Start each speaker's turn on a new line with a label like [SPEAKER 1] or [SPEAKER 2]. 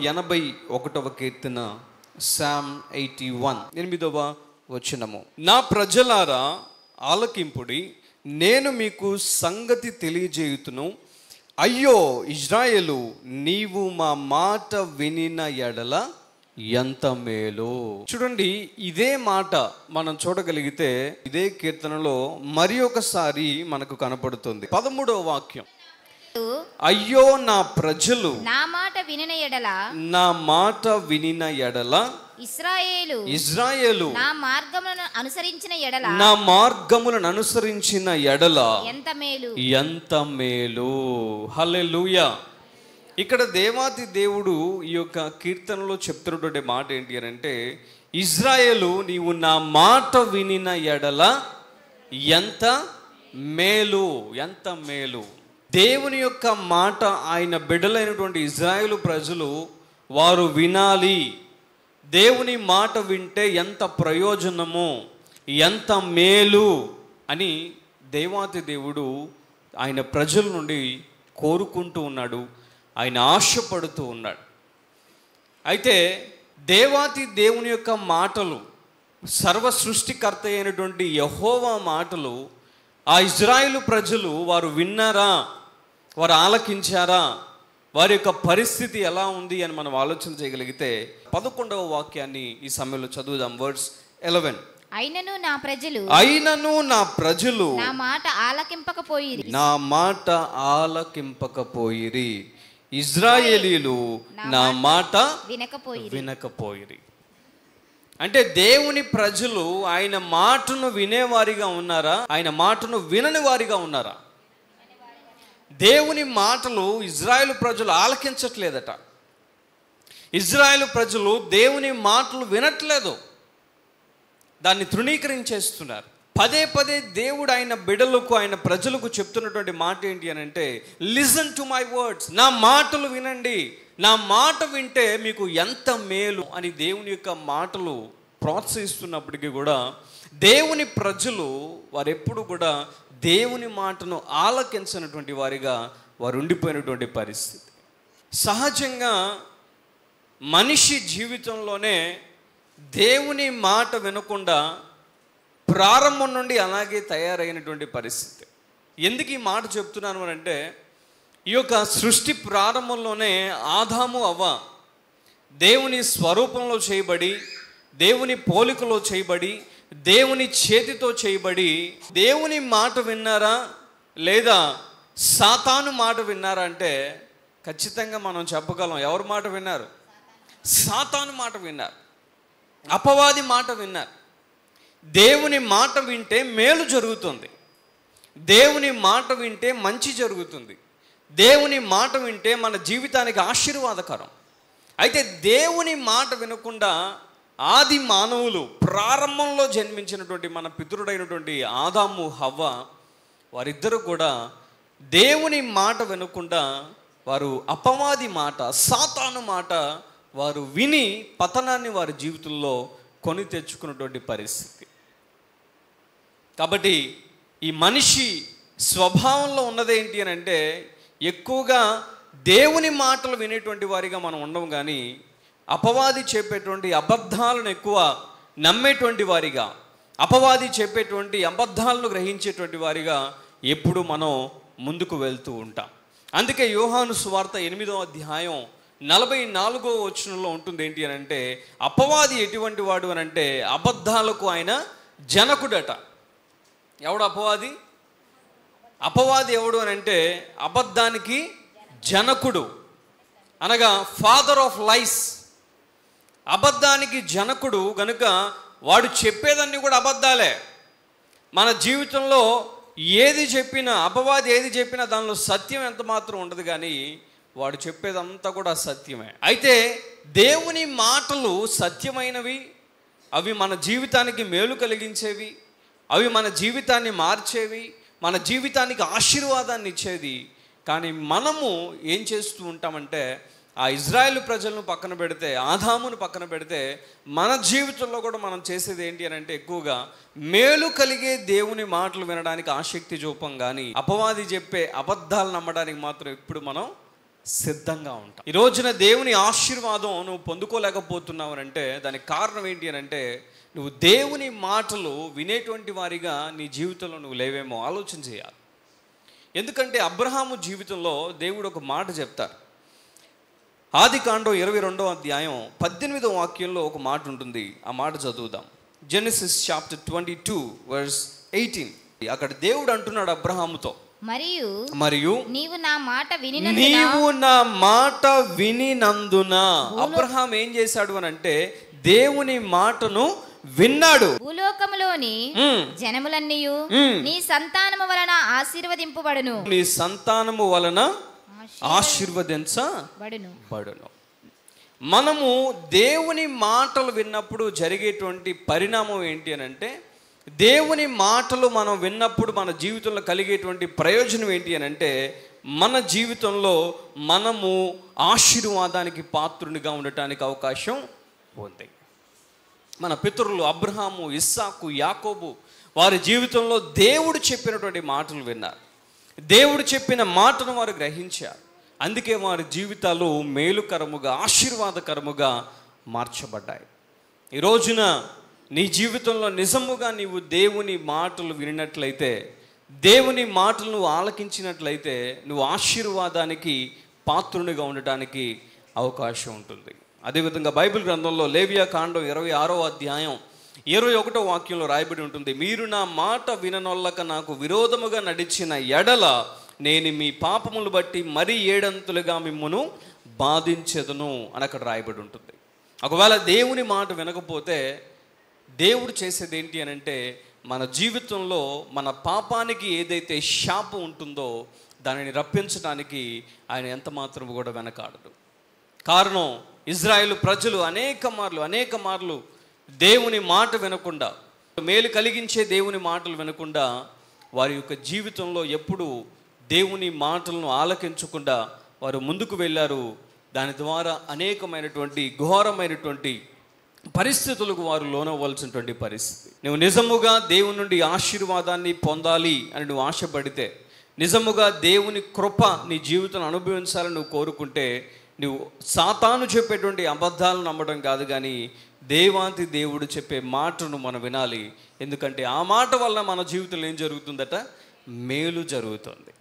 [SPEAKER 1] 81వ కీర్తన Sam 81 8వ వచనము. నా ప్రజలారా ఆలకింపుడి, నేను మీకు సంగతి తెలియజేయుతును. అయ్యో ఇజ్రాయేలు, నీవు మా మాట వినిన ఎడల ఎంత మేలు. చూడండి, ఇదే మాట మనం చూడగలిగితే ఇదే కీర్తనలో మరి ఒకసారి మనకు కనపడుతుంది. 13వ వాక్యం, అయ్యో నా ప్రజలు
[SPEAKER 2] నా మాట వినిన ఎడల,
[SPEAKER 1] నా మాట వినిన ఎడల, ఇజ్రాయేలు
[SPEAKER 2] నా మార్గములను అనుసరించిన ఎడల,
[SPEAKER 1] నా మార్గములను అనుసరించిన ఎడల
[SPEAKER 2] ఎంత మేలు,
[SPEAKER 1] ఎంత మేలు. హల్లెలూయా. ఇక్కడ దేవాతి దేవుడు ఈ యొక్క కీర్తనలో చెప్తున్నటువంటి మాట ఏంటి అని అంటే, ఇజ్రాయేలు నీవు నా మాట వినిన ఎడల ఎంత మేలు, ఎంత మేలు. దేవుని యొక్క మాట ఆయన బిడ్డలైనటువంటి ఇజ్రాయేలు ప్రజలు వారు వినాలి. దేవుని మాట వింటే ఎంత ప్రయోజనము, ఎంత మేలు అని దేవాతి దేవుడు ఆయన ప్రజల నుండి కోరుకుంటూ ఉన్నాడు, ఆయన ఆశపడుతూ ఉన్నాడు. అయితే దేవాతి దేవుని యొక్క మాటలు, సర్వ సృష్టికర్త అయినటువంటి యెహోవా మాటలు ఆ ఇజ్రాయేలు ప్రజలు వారు విన్నారా, వారు ఆలకించారా, వారి యొక్క పరిస్థితి ఎలా ఉంది అని మనం ఆలోచన చేయగలిగితే 11వ వాక్యాన్ని ఈ సమయంలో చదువుదాం. వర్డ్స్ 11.
[SPEAKER 2] అయినను నా ప్రజలు నా మాట ఆలకింపకపోయిరి,
[SPEAKER 1] నా మాట ఆలకింపకపోయిరి. ఇజ్రాయేలీలు నా మాట వినకపోయిరి. అంటే దేవుని ప్రజలు ఆయన మాటను వినేవారిగా ఉన్నారా, ఆయన మాటను వినని వారిగా ఉన్నారా? దేవుని మాటలు ఇజ్రాయేలు ప్రజలు ఆలకించట్లేదట. ఇజ్రాయేలు ప్రజలు దేవుని మాటలు వినట్లేదు, దాన్ని తృణీకరించేస్తున్నారు. పదే పదే దేవుడు ఆయన బిడ్డలకు, ఆయన ప్రజలకు చెప్తున్నటువంటి మాట ఏంటి అని అంటే, లిసన్ టు మై వర్డ్స్, నా మాటలు వినండి, నా మాట వింటే మీకు ఎంత మేలు అని దేవుని యొక్క మాటలు ప్రోత్సహిస్తున్నప్పటికీ కూడా దేవుని ప్రజలు వారెప్పుడు కూడా దేవుని మాటను ఆలకించినటువంటి వారిగా వారు ఉండిపోయినటువంటి పరిస్థితి. సహజంగా మనిషి జీవితంలోనే దేవుని మాట వినకుండా ప్రారంభం నుండి అలాగే తయారైనటువంటి పరిస్థితి. ఎందుకు ఈ మాట చెప్తున్నాను అని అంటే, ఈ యొక్క సృష్టి ప్రారంభంలోనే ఆదాము అవ్వ దేవుని స్వరూపంలో చేయబడి, దేవుని పోలికలో చేయబడి, దేవుని చేతితో చేయబడి, దేవుని మాట విన్నారా లేదా సాతాను మాట విన్నారా అంటే ఖచ్చితంగా మనం చెప్పగలం. ఎవరి మాట విన్నారు? సాతాను మాట విన్నారు, అపవాది మాట విన్నారు. దేవుని మాట వింటే మేలు జరుగుతుంది, దేవుని మాట వింటే మంచి జరుగుతుంది, దేవుని మాట వింటే మన జీవితానికి ఆశీర్వాదకరం. అయితే దేవుని మాట వినకుండా ఆది మానవులు, ప్రారంభంలో జన్మించినటువంటి మన పితరుడైనటువంటి ఆదాము హవ్వ, వారిద్దరూ కూడా దేవుని మాట వినకుండా వారు అపవాది మాట, సాతాను మాట వారు విని పతనాన్ని వారి జీవితంలో కొని తెచ్చుకున్నటువంటి పరిస్థితి. కాబట్టి ఈ మనిషి స్వభావంలో ఉన్నదేంటి అని అంటే, ఎక్కువగా దేవుని మాటలు వినేటువంటి వారిగా మనం ఉండము, కానీ అపవాది చెప్పేటువంటి అబద్ధాలను ఎక్కువ నమ్మేటువంటి వారిగా, అపవాది చెప్పేటువంటి అబద్ధాలను గ్రహించేటువంటి వారిగా ఎప్పుడు మనం ముందుకు వెళ్తూ ఉంటాం. అందుకే యోహాను సువార్త 8వ అధ్యాయం 44వ వచనంలో ఉంటుంది ఏంటి అని అంటే, అపవాది ఎటువంటి వాడు అని అంటే అబద్ధాలకు ఆయన జనకుడట. ఎవడు అపవాది? అపవాది ఎవడు అని అంటే అబద్ధానికి జనకుడు, అనగా ఫాదర్ ఆఫ్ లైస్. అబద్ధానికి జనకుడు గనుక వాడు చెప్పేదన్నీ కూడా అబద్ధాలే. మన జీవితంలో ఏది చెప్పినా, అపవాది ఏది చెప్పినా దానిలో సత్యం ఎంత మాత్రం ఉండదు, కానీ వాడు చెప్పేదంతా కూడా సత్యమే. అయితే దేవుని మాటలు సత్యమైనవి, అవి మన జీవితానికి మేలు కలిగించేవి, అవి మన జీవితాన్ని మార్చేవి, మన జీవితానికి ఆశీర్వాదాన్ని ఇచ్చేది. కానీ మనము ఏం చేస్తూ ఉంటామంటే, ఆ ఇజ్రాయేలు ప్రజలను పక్కన పెడితే, ఆదామును పక్కన పెడితే, మన జీవితంలో కూడా మనం చేసేది ఏంటి అని అంటే, ఎక్కువగా మేలు కలిగే దేవుని మాటలు వినడానికి ఆసక్తి చూపం, కానీ అపవాది చెప్పే అబద్ధాలు నమ్మడానికి మాత్రం ఇప్పుడు మనం సిద్ధంగా ఉంటావు. ఈ రోజున దేవుని ఆశీర్వాదం నువ్వు పొందుకోలేకపోతున్నావు అంటే దానికి కారణం ఏంటి అని అంటే నువ్వు దేవుని మాటలు వినేటువంటి వారిగా నీ జీవితంలో నువ్వు లేవేమో ఆలోచన చేయాలి. ఎందుకంటే అబ్రహాము జీవితంలో దేవుడు ఒక మాట చెప్తారు. ఆదికాండం 22వ అధ్యాయం 18వ వాక్యంలో ఒక మాట ఉంటుంది. ఆ మాట చదువుదాం. Genesis chapter 22 verse 18. అక్కడ దేవుడు అంటున్నాడు అబ్రహాముతో, మరియు
[SPEAKER 2] నీవు నా
[SPEAKER 1] మాట వినినందున అబ్రహాం ఏం చేశాడు అని అంటే దేవుని మాటను విన్నాడు.
[SPEAKER 2] భూలోకములోని జనములన్నీయు నీ సంతానము వలన ఆశీర్వదింపబడును.
[SPEAKER 1] నీ సంతానము వలన ఆశీర్వదించబడును. మనము దేవుని మాటలు విన్నప్పుడు జరిగేటువంటి పరిణామం ఏంటి అని అంటే దేవుని మాటలు మనం విన్నప్పుడు మన జీవితంలో కలిగేటువంటి ప్రయోజనం ఏంటి అని అంటే మన జీవితంలో మనము ఆశీర్వాదానికి పాత్రునిగా ఉండటానికి అవకాశం ఉంది. మన పితరులు అబ్రహాము, ఇస్సాకు, యాకోబు వారి జీవితంలో దేవుడు చెప్పినటువంటి మాటలు విన్నారు. దేవుడు చెప్పిన మాటను వారు గ్రహించారు. అందుకే వారి జీవితాలు మేలుకరముగా ఆశీర్వాదకరముగా మార్చబడ్డాయి. ఈ రోజున నీ జీవితంలో నిజముగా నీవు దేవుని మాటలు వినినట్లయితే, దేవుని మాటలు నువ్వు ఆలకించినట్లయితే నువ్వు ఆశీర్వాదానికి పాత్రునిగా ఉండటానికి అవకాశం ఉంటుంది. అదేవిధంగా బైబిల్ గ్రంథంలో లేవియా కాండం 26వ అధ్యాయం 21వ వాక్యంలో రాయబడి ఉంటుంది, మీరు నా మాట విననొల్లక నాకు విరోధముగా నడిచిన ఎడల నేను మీ పాపములు బట్టి మరీ 7 అంతులుగా మిమ్మును బాధించెదను అని అక్కడ రాయబడి ఉంటుంది. ఒకవేళ దేవుని మాట వినకపోతే దేవుడు చేసేది ఏంటి అని అంటే మన జీవితంలో మన పాపానికి ఏదైతే శాపం ఉంటుందో దానిని రప్పించడానికి ఆయన ఎంత మాత్రం కూడా వెనకాడడు. కారణం ఇజ్రాయేలు ప్రజలు అనేక మార్లు దేవుని మాట వినకుండా, మేలు కలిగించే దేవుని మాటలు వినకుండా వారి యొక్క జీవితంలో ఎప్పుడు దేవుని మాటలను ఆలకించకుండా వారు ముందుకు వెళ్ళారు. దాని ద్వారా అనేకమైనటువంటి ఘోరమైనటువంటి పరిస్థితులకు వారు లోనవ్వాల్సినటువంటి పరిస్థితి. నువ్వు నిజముగా దేవుని నుండి ఆశీర్వాదాన్ని పొందాలి అని నువ్వు ఆశపడితే, నిజముగా దేవుని కృప నీ జీవితాన్ని అనుభవించాలని నువ్వు కోరుకుంటే నువ్వు సాతాను చెప్పేటువంటి అబద్ధాలను నమ్మడం కాదు, కానీ దేవాంతి దేవుడు చెప్పే మాటను మనం వినాలి. ఎందుకంటే ఆ మాట వల్ల మన జీవితంలో ఏం జరుగుతుందట? మేలు జరుగుతుంది.